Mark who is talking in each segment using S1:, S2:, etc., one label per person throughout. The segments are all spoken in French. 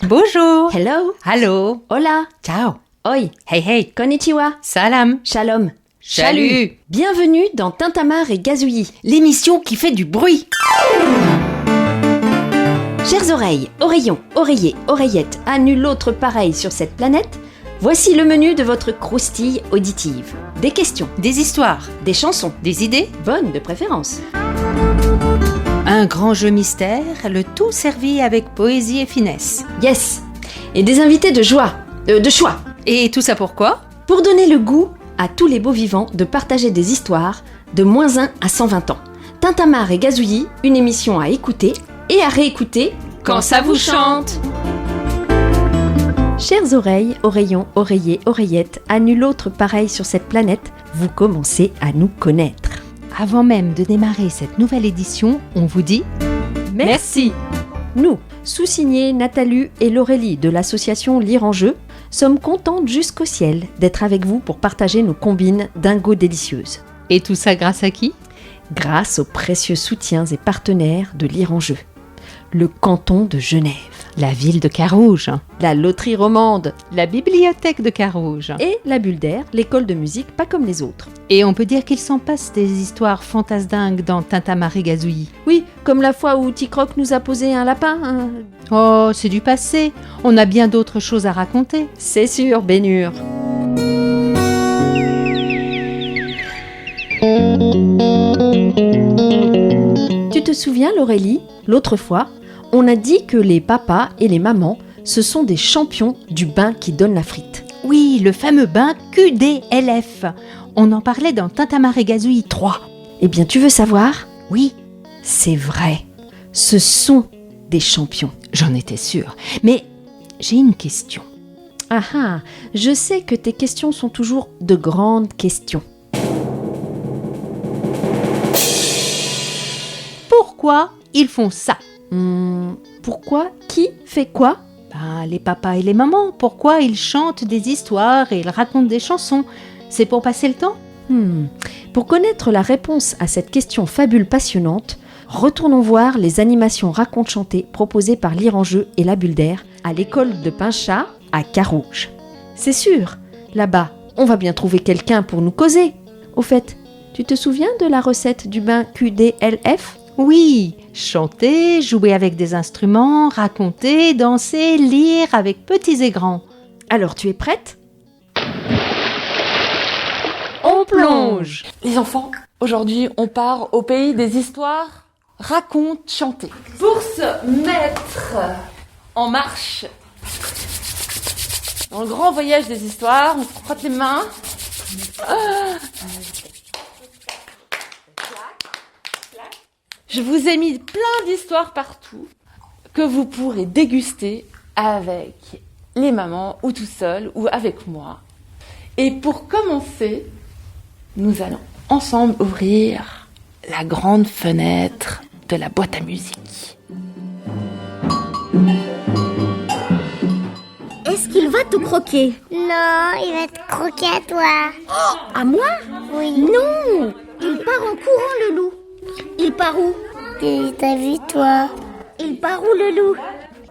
S1: Bonjour.
S2: Hello.
S1: Hallo.
S2: Hola.
S1: Ciao.
S2: Oi.
S1: Hey hey.
S2: Konnichiwa.
S1: Salam.
S2: Shalom.
S1: Salut.
S2: Bienvenue dans Tintamarre et Gazouillis.
S1: L'émission qui fait du bruit.
S2: Chères oreilles, oreillons, oreillers, oreillettes, à nul autre pareil sur cette planète, voici le menu de votre croustille auditive. Des questions,
S1: Des histoires.
S2: des chansons,
S1: Des idées.
S2: bonnes de préférence.
S1: Un grand jeu mystère, le tout servi avec poésie et finesse.
S2: Yes. Et des invités de joie, de choix,
S1: Et tout ça pourquoi?
S2: pour donner le goût à tous les beaux vivants de partager des histoires de moins 1 à 120 ans. Tintamarre et Gazouillis, une émission à écouter et à réécouter
S1: Quand ça vous chante.
S2: Chères oreilles, oreillons, oreillers, oreillettes, à nul autre pareil sur cette planète, vous commencez à nous connaître.
S1: Avant même de démarrer cette nouvelle édition, on vous dit merci.
S2: Nous, sous-signés Nathalie et Laurélie de l'association Lire en Jeu, sommes contentes jusqu'au ciel d'être avec vous pour partager nos combines dingo délicieuses.
S1: Et tout ça grâce à qui?
S2: Grâce aux précieux soutiens et partenaires de Lire en Jeu. Le canton de Genève,
S1: La ville de Carouge,
S2: la loterie romande
S1: la bibliothèque de Carouge.
S2: et la Bulle d'Air, l'école de musique pas comme les autres.
S1: Et on peut dire qu'il s'en passe des histoires fantasdingues dans Tintamarre et Gazouillis.
S2: Oui, comme la fois où Ticroc nous a posé un lapin.
S1: Oh, c'est du passé. On a bien d'autres choses à raconter.
S2: C'est sûr, Bénure. Tu te souviens, Laurélie, l'autre fois, on a dit que les papas et les mamans, ce sont des champions du bain qui donne la frite.
S1: Oui, le fameux bain QDLF. On en parlait dans Tintamarre et Gazouillis 3.
S2: Eh bien, tu veux savoir?
S1: Oui,
S2: C'est vrai. Ce sont des champions.
S1: j'en étais sûre. Mais j'ai une question.
S2: Ah ah, je sais que tes questions sont toujours de grandes questions.
S1: Pourquoi ils font ça?
S2: Pourquoi? Qui fait quoi?
S1: Ben, les papas et les mamans, pourquoi ils chantent des histoires et ils racontent des chansons? C'est pour passer le temps?
S2: Pour connaître la réponse à cette question fabule passionnante, retournons voir les animations raconte-chantées proposées par Lire en Jeu et la Bulle d'Air à l'école de Pinchat à Carouge. C'est sûr, là-bas, on va bien trouver quelqu'un pour nous causer. Au fait, tu te souviens de la recette du bain QDLF?
S1: Oui, chanter, jouer avec des instruments, raconter, danser, lire avec petits et grands.
S2: Alors tu es prête?
S1: On plonge!
S3: Les enfants, aujourd'hui, on part au pays des histoires raconte, chantées. Pour se mettre en marche dans le grand voyage des histoires, on se frotte les mains. Je vous ai mis plein d'histoires partout que vous pourrez déguster avec les mamans ou tout seul ou avec moi. Et pour commencer, nous allons ensemble ouvrir la grande fenêtre de la boîte à musique.
S4: Est-ce qu'il va te croquer?
S5: Non, il va te croquer à toi.
S4: À moi?
S5: Oui.
S4: Non! Il part en courant, le loup. Il part où?
S5: T'as vu, toi?
S4: Il part où, le loup?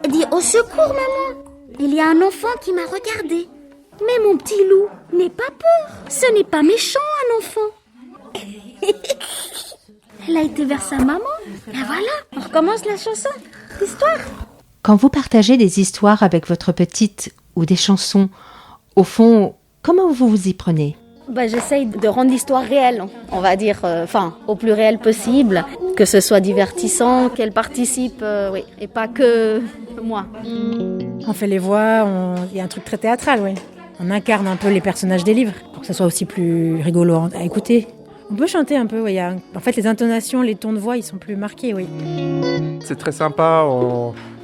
S4: Dis au secours, maman. Il y a un enfant qui m'a regardé. Mais mon petit loup, n'aie pas peur. Ce n'est pas méchant, un enfant. Elle a été vers sa maman. Et voilà, on recommence la chanson. L'histoire.
S1: Quand vous partagez des histoires avec votre petite ou des chansons, au fond, comment vous vous y prenez?
S6: J'essaye de rendre l'histoire réelle, on va dire, au plus réel possible, que ce soit divertissant, qu'elle participe, oui, et pas que moi.
S7: On fait les voix, il y a un truc très théâtral, oui. On incarne un peu les personnages des livres, pour que ça soit aussi plus rigolo à écouter. On peut chanter un peu, oui. En fait, les intonations, les tons de voix, ils sont plus marqués, oui.
S8: C'est très sympa,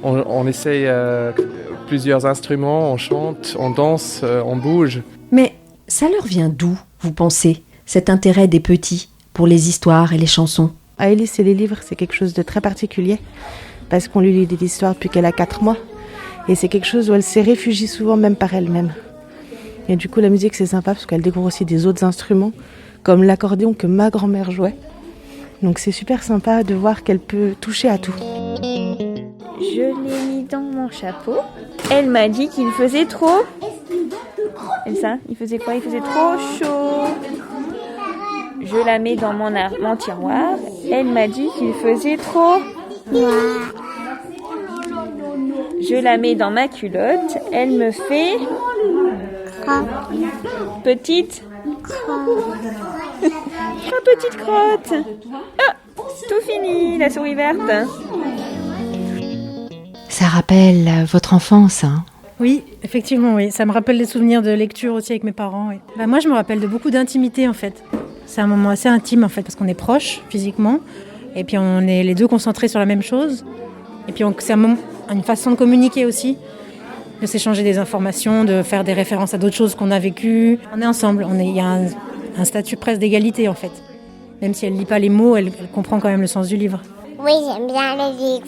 S8: on essaye plusieurs instruments, on chante, on danse, on bouge.
S2: Mais ça leur vient d'où, vous pensez, cet intérêt des petits pour les histoires et les chansons?
S9: Alice et les livres, c'est quelque chose de très particulier, parce qu'on lui lit des histoires depuis qu'elle a 4 mois. Et c'est quelque chose où elle se réfugie souvent même par elle-même. Et du coup, la musique, c'est sympa, parce qu'elle découvre aussi des autres instruments, comme l'accordéon que ma grand-mère jouait. Donc c'est super sympa de voir qu'elle peut toucher à tout.
S10: Je l'ai mis dans mon chapeau. Elle m'a dit qu'il faisait trop... Elsa, il faisait quoi? Il faisait trop chaud. Je la mets dans mon tiroir. Elle m'a dit qu'il faisait trop... Je la mets dans ma culotte. Elle me fait... Petite... petite crotte. Ah, tout fini, la souris verte.
S1: Ça rappelle votre enfance, hein?
S7: Oui, effectivement, oui. Ça me rappelle des souvenirs de lecture aussi avec mes parents. Oui. Moi, je me rappelle de beaucoup d'intimité, en fait. C'est un moment assez intime, en fait, parce qu'on est proches, physiquement. Et puis, on est les deux concentrés sur la même chose. Et puis, c'est une façon de communiquer aussi, de s'échanger des informations, de faire des références à d'autres choses qu'on a vécues. On est ensemble. Il y a un statut presque d'égalité, en fait. Même si elle ne lit pas les mots, elle comprend quand même le sens du livre.
S5: Oui, j'aime bien les livres.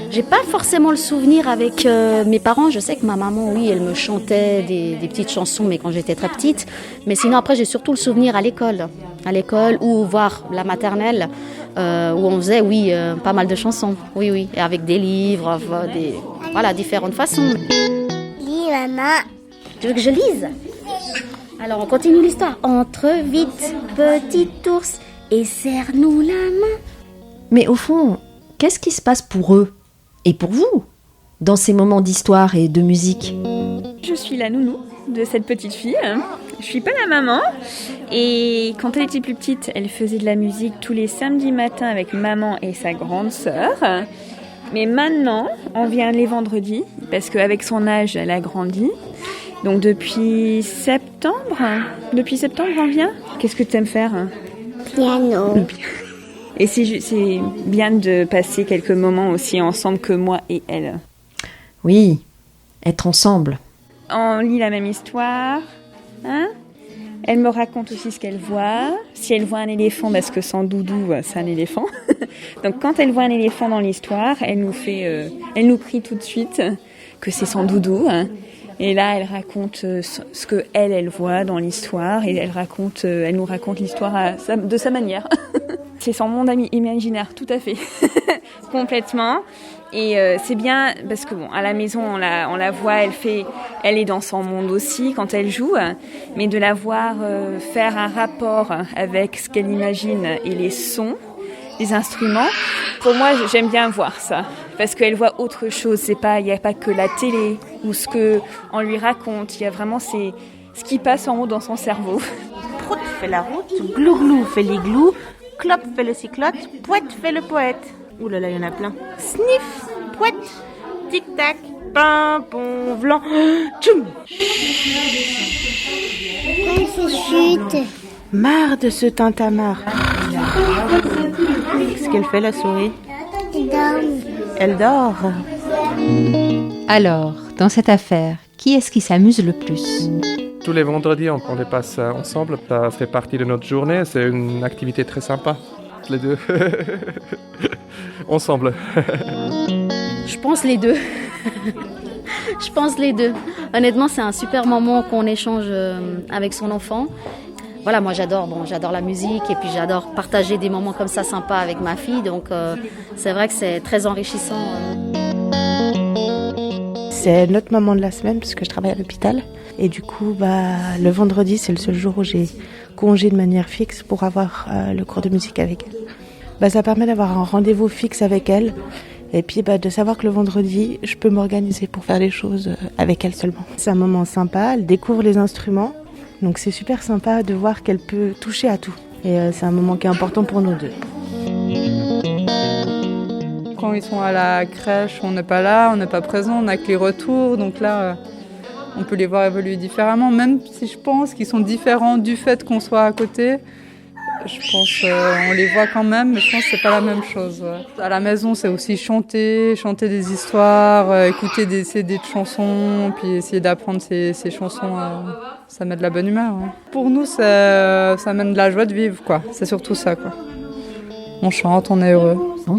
S6: J'ai pas forcément le souvenir avec mes parents. Je sais que ma maman, oui, elle me chantait des petites chansons, mais quand j'étais très petite. Mais sinon, après, j'ai surtout le souvenir à l'école. À l'école ou voir la maternelle, où on faisait, oui, pas mal de chansons. Oui, oui, et avec des livres, différentes façons.
S5: Lis, maman.
S6: Tu veux que je lise? Alors, on continue l'histoire. Entre vite, petit ours, et serre-nous la main.
S2: Mais au fond, qu'est-ce qui se passe pour eux et pour vous dans ces moments d'histoire et de musique?
S10: Je suis la nounou de cette petite fille. Je suis pas la maman. Et quand elle était plus petite, elle faisait de la musique tous les samedis matins avec maman et sa grande sœur. Mais maintenant, on vient les vendredis parce qu'avec son âge, elle a grandi. Donc depuis septembre, on vient. Qu'est-ce que tu aimes faire?
S5: Piano.
S10: Et c'est bien de passer quelques moments aussi ensemble que moi et elle.
S2: Oui, être ensemble.
S10: On lit la même histoire, hein? Elle me raconte aussi ce qu'elle voit. Si elle voit un éléphant, parce que sans doudou, c'est un éléphant. Donc quand elle voit un éléphant dans l'histoire, elle nous crie tout de suite que c'est sans doudou. Hein. Et là, elle raconte ce que elle voit dans l'histoire, et elle nous raconte l'histoire de sa manière. C'est son monde imaginaire, tout à fait, complètement. Et c'est bien parce que à la maison on la voit, elle est dans son monde aussi quand elle joue, mais de la voir faire un rapport avec ce qu'elle imagine et les sons, les instruments. Pour moi, j'aime bien voir ça parce qu'elle voit autre chose. Il n'y a pas que la télé ou ce que on lui raconte. Il y a vraiment ce qui passe en haut dans son cerveau.
S9: Prout fait la route, glou-glou fait l'igloo, clope fait le cyclope, poète fait le poète. Ouh là là, il y en a plein. Sniff, poète, tic-tac, pimpon, vlan, tchoum.
S5: Pourquoi il fait chute?
S9: Marre de ce tintamarre. Qu'est-ce qu'elle fait, la souris? Elle dort.
S1: Alors, dans cette affaire, qui est-ce qui s'amuse le plus?
S8: Tous les vendredis, on les passe ensemble. Ça fait partie de notre journée. C'est une activité très sympa. Les deux. Ensemble.
S6: Je pense les deux. Je pense les deux. Honnêtement, c'est un super moment qu'on échange avec son enfant. Voilà, moi j'adore la musique et puis j'adore partager des moments comme ça sympas avec ma fille. Donc c'est vrai que c'est très enrichissant.
S9: C'est notre moment de la semaine parce que je travaille à l'hôpital. Et du coup, le vendredi, c'est le seul jour où j'ai congé de manière fixe pour avoir le cours de musique avec elle. Ça permet d'avoir un rendez-vous fixe avec elle. Et puis de savoir que le vendredi, je peux m'organiser pour faire les choses avec elle seulement. C'est un moment sympa, elle découvre les instruments. Donc c'est super sympa de voir qu'elle peut toucher à tout. Et c'est un moment qui est important pour nous deux.
S11: Quand ils sont à la crèche, on n'est pas là, on n'est pas présent, on n'a que les retours. Donc là, on peut les voir évoluer différemment. Même si je pense qu'ils sont différents du fait qu'on soit à côté, je pense on les voit quand même, mais je pense que c'est pas la même chose. À la maison, c'est aussi chanter des histoires, écouter des CD de chansons, puis essayer d'apprendre ces chansons. Ça met de la bonne humeur. Hein. Pour nous, ça mène de la joie de vivre, quoi. C'est surtout ça, quoi. On chante, on est heureux.
S2: Bon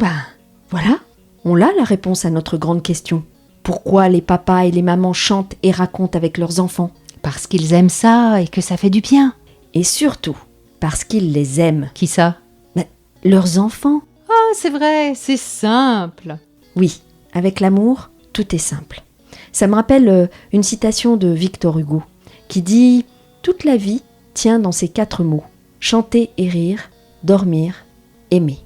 S2: voilà, on a la réponse à notre grande question. Pourquoi les papas et les mamans chantent et racontent avec leurs enfants?
S1: Parce qu'ils aiment ça et que ça fait du bien.
S2: Et surtout, parce qu'ils les aiment.
S1: Qui ça?
S2: Leurs enfants.
S1: Oh, c'est vrai, c'est simple.
S2: Oui, avec l'amour, tout est simple. Ça me rappelle une citation de Victor Hugo qui dit « Toute la vie tient dans ces 4 mots, chanter et rire, dormir, aimer ».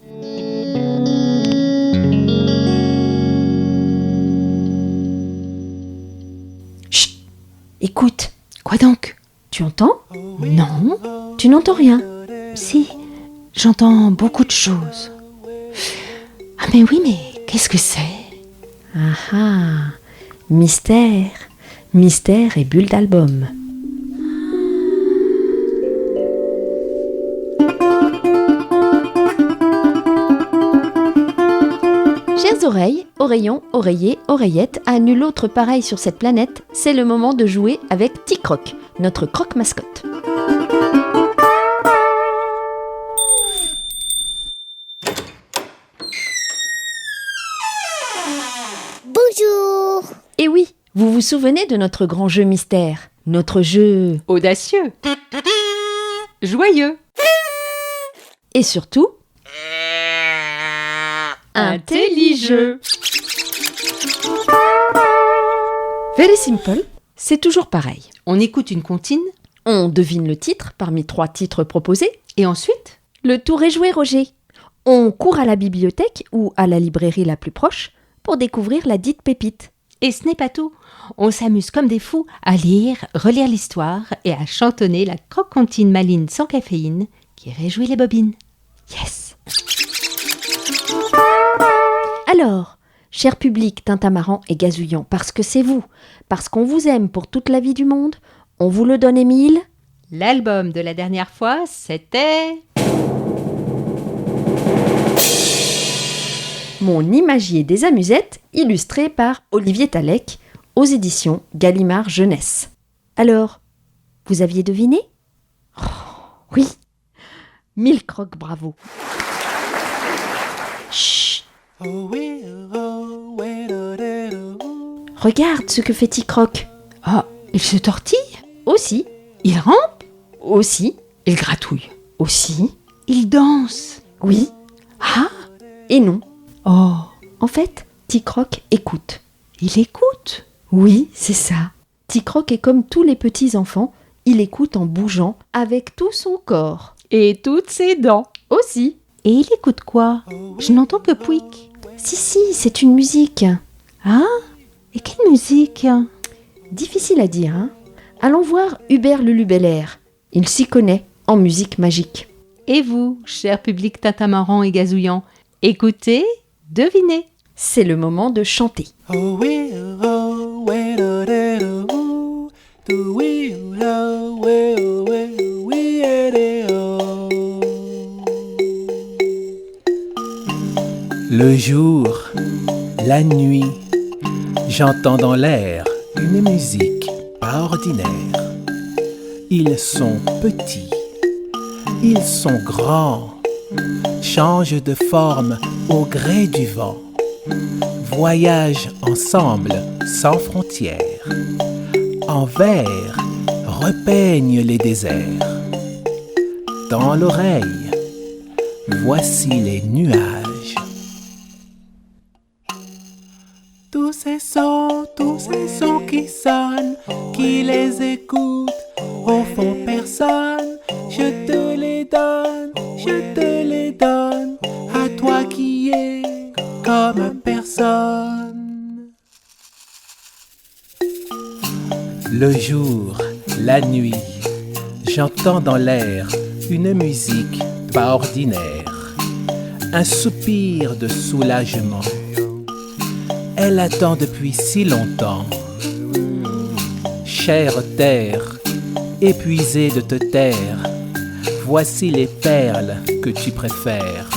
S2: Chut, écoute.
S1: Quoi donc?
S2: Tu entends?
S1: Non.
S2: Tu n'entends rien?
S1: Si, j'entends beaucoup de choses. Ah mais oui, mais qu'est-ce que c'est?
S2: Ah ah, mystère, mystère et bulle d'album. Chères oreilles, oreillons, oreillers, oreillettes, à nul autre pareil sur cette planète, c'est le moment de jouer avec Tic-Croc, notre croque-mascotte.
S5: Bonjour.
S2: Et oui, vous vous souvenez de notre grand jeu mystère, notre jeu
S1: Audacieux. Joyeux.
S2: et surtout
S1: Intelligeux.
S2: very simple, c'est toujours pareil.
S1: On écoute une comptine
S2: On devine le titre parmi 3 titres proposés.
S1: et ensuite,
S2: Le tour est joué, Roger. On court à la bibliothèque ou à la librairie la plus proche pour découvrir la dite pépite.
S1: et ce n'est pas tout. On s'amuse comme des fous à lire, relire l'histoire et à chantonner la croque-comptine maline sans caféine qui réjouit les bobines. Yes.
S2: Alors, cher public tintamarrant et gazouillant, parce que c'est vous, parce qu'on vous aime pour toute la vie du monde, on vous le donne, Émile.
S1: L'album de la dernière fois, c'était...
S2: Mon imagier des amusettes, illustré par Olivier Talec, aux éditions Gallimard Jeunesse. Alors, vous aviez deviné? Oh, oui. 1000 crocs, bravo. Chut. Regarde ce que fait Tic-Croc.
S1: Oh, il se tortille?
S2: Aussi,
S1: Il rampe?
S2: aussi,
S1: Il gratouille?
S2: aussi,
S1: Il danse?
S2: oui,
S1: Ah?
S2: et non.
S1: Oh,
S2: En fait, Tic-Croc écoute.
S1: il écoute?
S2: Oui, c'est ça. Tic-Croc est comme tous les petits enfants, il écoute en bougeant avec tout son corps.
S1: Et toutes ses dents.
S2: Aussi.
S1: Et il écoute quoi? Je n'entends que pouic.
S2: Si, c'est une musique.
S1: Ah? Et quelle musique?
S2: Difficile à dire, hein? Allons voir Hubert Lulubellaire. Il s'y connaît en musique magique.
S1: Et vous, cher public tintamarrant et gazouillant, écoutez, devinez.
S2: C'est le moment de chanter.
S12: Le jour, la nuit, j'entends dans l'air une musique pas ordinaire. Ils sont petits, ils sont grands, changent de forme au gré du vent, voyagent ensemble sans frontières, en vert repeignent les déserts. Dans l'oreille, voici les nuages. Tous ces sons qui sonnent, qui les écoutent, au fond personne, je te les donne, à toi qui es comme personne. Le jour, la nuit, j'entends dans l'air une musique pas ordinaire, un soupir de soulagement. Elle attend depuis si longtemps. Chère terre, épuisée de te taire, voici les perles que tu préfères.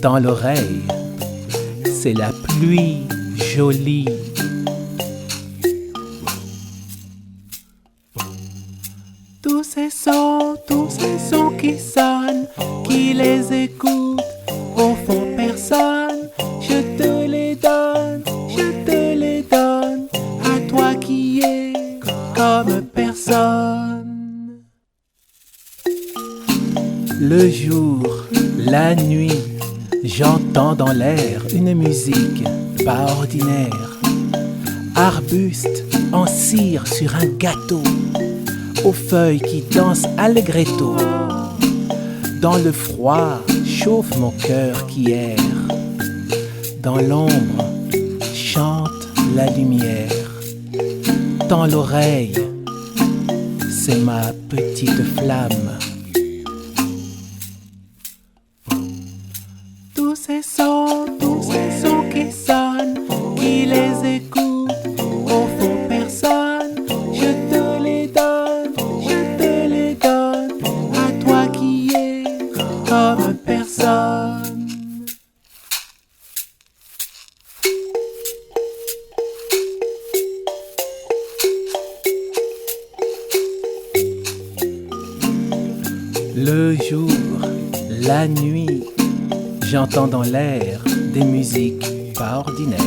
S12: Dans l'oreille, c'est la pluie jolie. Tous ces sons qui sonnent, qui les écoutent, au fond personne, je te les donne, à toi qui es comme personne. Le jour, la nuit, j'entends J'entends dans l'air une musique pas ordinaire. Arbuste en cire sur un gâteau, aux feuilles qui dansent allegretto. Dans le froid chauffe mon cœur qui erre. Dans l'ombre chante la lumière. Tends l'oreille, c'est ma petite flamme. Tous ces sons qui sonnent, qui les écoutent, au fond personne. Je te les donne, à toi qui es comme personne. Le jour, la nuit, j'entends dans l'air des musiques pas ordinaires.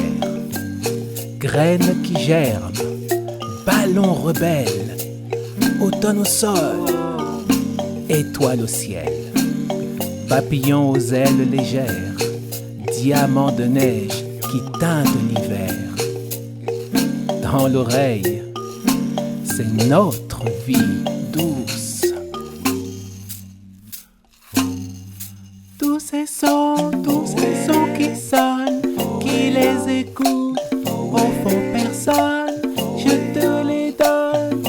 S12: Graines qui germent, ballons rebelles, automne au sol, étoiles au ciel, papillons aux ailes légères, diamants de neige qui teintent l'hiver. Dans l'oreille, c'est notre vie douce. Tous ces sons qui sonnent, qui les écoutent, au fond personne. Je te les donne,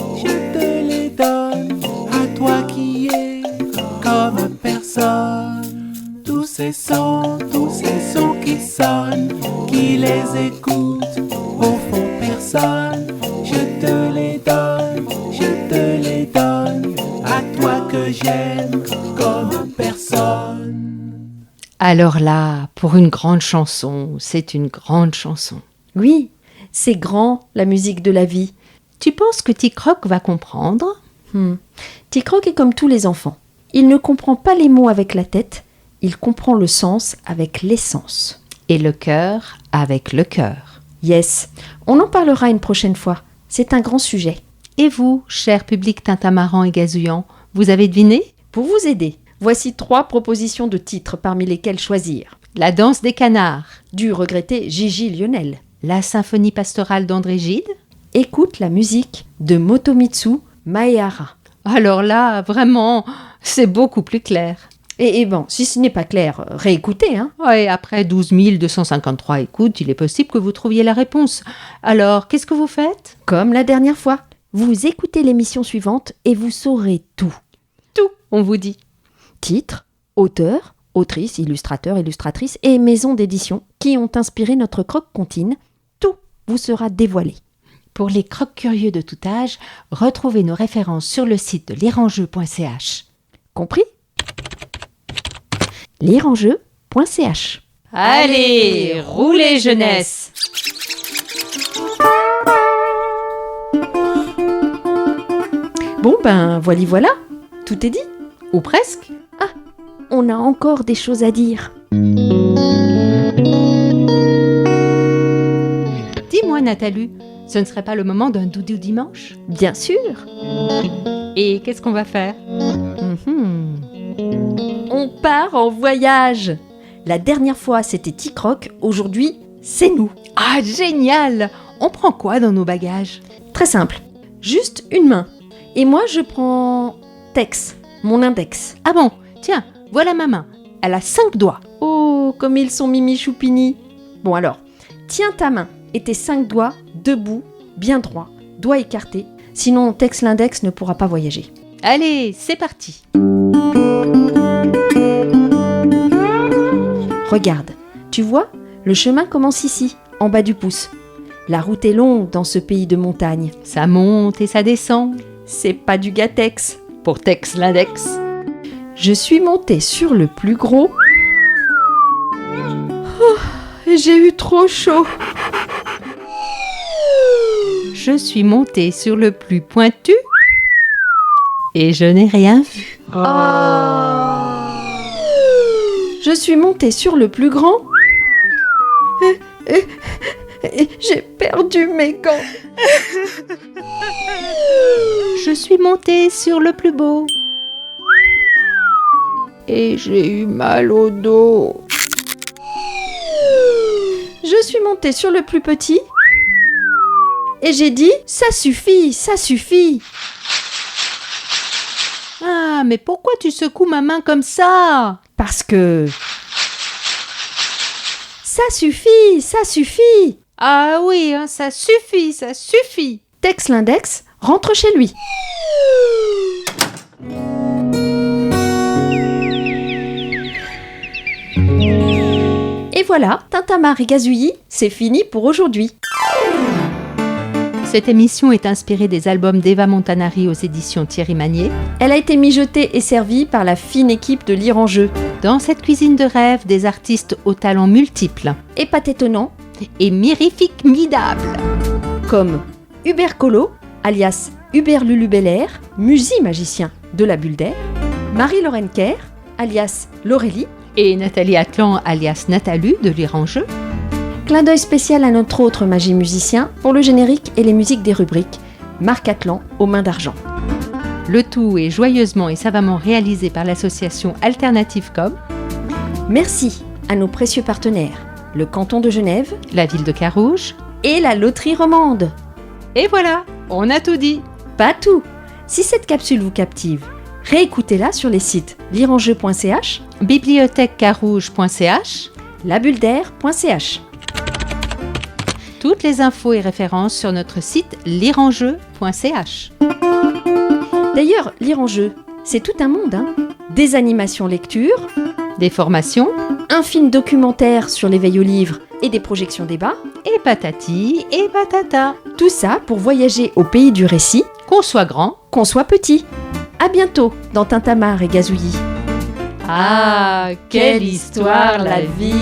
S12: à toi qui es comme personne. Tous ces sons qui sonnent, qui les écoutent, au fond personne. Je te les donne, à toi que j'aime comme personne.
S1: Alors là, pour une grande chanson, c'est une grande chanson.
S2: Oui, c'est grand, la musique de la vie.
S1: Tu penses que Tic-Roc va comprendre ?
S2: Tic-Roc est comme tous les enfants. Il ne comprend pas les mots avec la tête, il comprend le sens avec l'essence.
S1: Et le cœur avec le cœur.
S2: Yes, on en parlera une prochaine fois. C'est un grand sujet.
S1: Et vous, cher public tintamarrant et gazouillant, vous avez deviné ?
S2: Pour vous aider, voici 3 propositions de titres parmi lesquels choisir.
S1: La danse des canards,
S2: du regretté Gigi Lionel.
S1: La symphonie pastorale d'André Gide.
S2: Écoute la musique de Motomitsu Maehara.
S1: Alors là, vraiment, c'est beaucoup plus clair.
S2: Et bon, si ce n'est pas clair, réécoutez, hein.
S1: Ouais, après 12 253 écoutes, il est possible que vous trouviez la réponse. Alors, qu'est-ce que vous faites ?
S2: Comme la dernière fois, vous écoutez l'émission suivante et vous saurez tout.
S1: Tout, on vous dit.
S2: Titre, auteur, autrice, illustrateur, illustratrice et maison d'édition qui ont inspiré notre croque-comptine. Tout vous sera dévoilé.
S1: Pour les croque-curieux de tout âge, retrouvez nos références sur le site de lireenjeu.ch.
S2: Compris ? lireenjeu.ch.
S1: Allez, roulez jeunesse!
S2: Bon ben, voilà, tout est dit.
S1: Ou presque.
S2: Ah, on a encore des choses à dire.
S1: Dis-moi Nathalie, ce ne serait pas le moment d'un doudou dimanche ?
S2: Bien sûr.
S1: Et qu'est-ce qu'on va faire ?
S2: On part en voyage. La dernière fois, c'était Tic-Roc. Aujourd'hui, c'est nous.
S1: Ah, génial! On prend quoi dans nos bagages ?
S2: Très simple. Juste une main. Et moi, je prends Tex, mon index.
S1: Ah bon ? Tiens, voilà ma main. Elle a 5 doigts.
S2: Oh, comme ils sont mimi choupini. Bon alors, tiens ta main et tes 5 doigts debout, bien droits, doigts écartés. Sinon, Tex l'index ne pourra pas voyager.
S1: Allez, c'est parti.
S2: Regarde, tu vois, le chemin commence ici, en bas du pouce. La route est longue dans ce pays de montagne.
S1: Ça monte et ça descend.
S2: C'est pas du Gatex.
S1: Pour Tex l'index.
S2: Je suis montée sur le plus gros. Oh, j'ai eu trop chaud.
S1: Je suis montée sur le plus pointu. Et je n'ai rien vu.
S2: Je suis montée sur le plus grand. Et j'ai perdu mes gants.
S1: Je suis montée sur le plus beau. Et j'ai eu mal au dos.
S2: Je suis montée sur le plus petit et j'ai dit « Ça suffit, ça suffit !»
S1: Ah, mais pourquoi tu secoues ma main comme ça?
S2: Parce que... Ça suffit, ça suffit!
S1: Ah oui, hein, ça suffit, ça suffit!
S2: Tex l'index rentre chez lui. Et voilà, Tintamarre et Gazouillis, c'est fini pour aujourd'hui.
S1: Cette émission est inspirée des albums d'Eva Montanari aux éditions Thierry Magnier.
S2: Elle a été mijotée et servie par la fine équipe de Lire en Jeu.
S1: Dans cette cuisine de rêve, des artistes aux talents multiples.
S2: Et pas étonnant.
S1: Et mirifiques midables.
S2: Comme Hubert Collot, alias Hubert Lulu Belair, musi-magicien de la Bulle d'Air. Marie-Laurenne Kerr, alias Laurélie.
S1: Et Nathalie Atlan, alias Nathalu, de Lire en Jeu.
S2: Clin d'œil spécial à notre autre magie-musicien pour le générique et les musiques des rubriques, Marc Atlan aux mains d'argent.
S1: Le tout est joyeusement et savamment réalisé par l'association Alternative Com.
S2: Merci à nos précieux partenaires, le canton de Genève,
S1: la ville de Carouge
S2: et la loterie romande.
S1: Et voilà, on a tout dit.
S2: Pas tout. Si cette capsule vous captive, réécoutez-la sur les sites lireenjeu.ch,
S1: bibliothèquecarouge.ch,
S2: labulledair.ch.
S1: Toutes les infos et références sur notre site lireenjeu.ch.
S2: D'ailleurs, Lire en Jeu, c'est tout un monde, hein. Des animations lecture,
S1: des formations,
S2: un film documentaire sur l'éveil au livre et des projections débats,
S1: et patati et patata.
S2: Tout ça pour voyager au pays du récit,
S1: qu'on soit grand,
S2: qu'on soit petit. À bientôt dans Tintamarre et Gazouillis.
S1: Ah, quelle histoire la vie!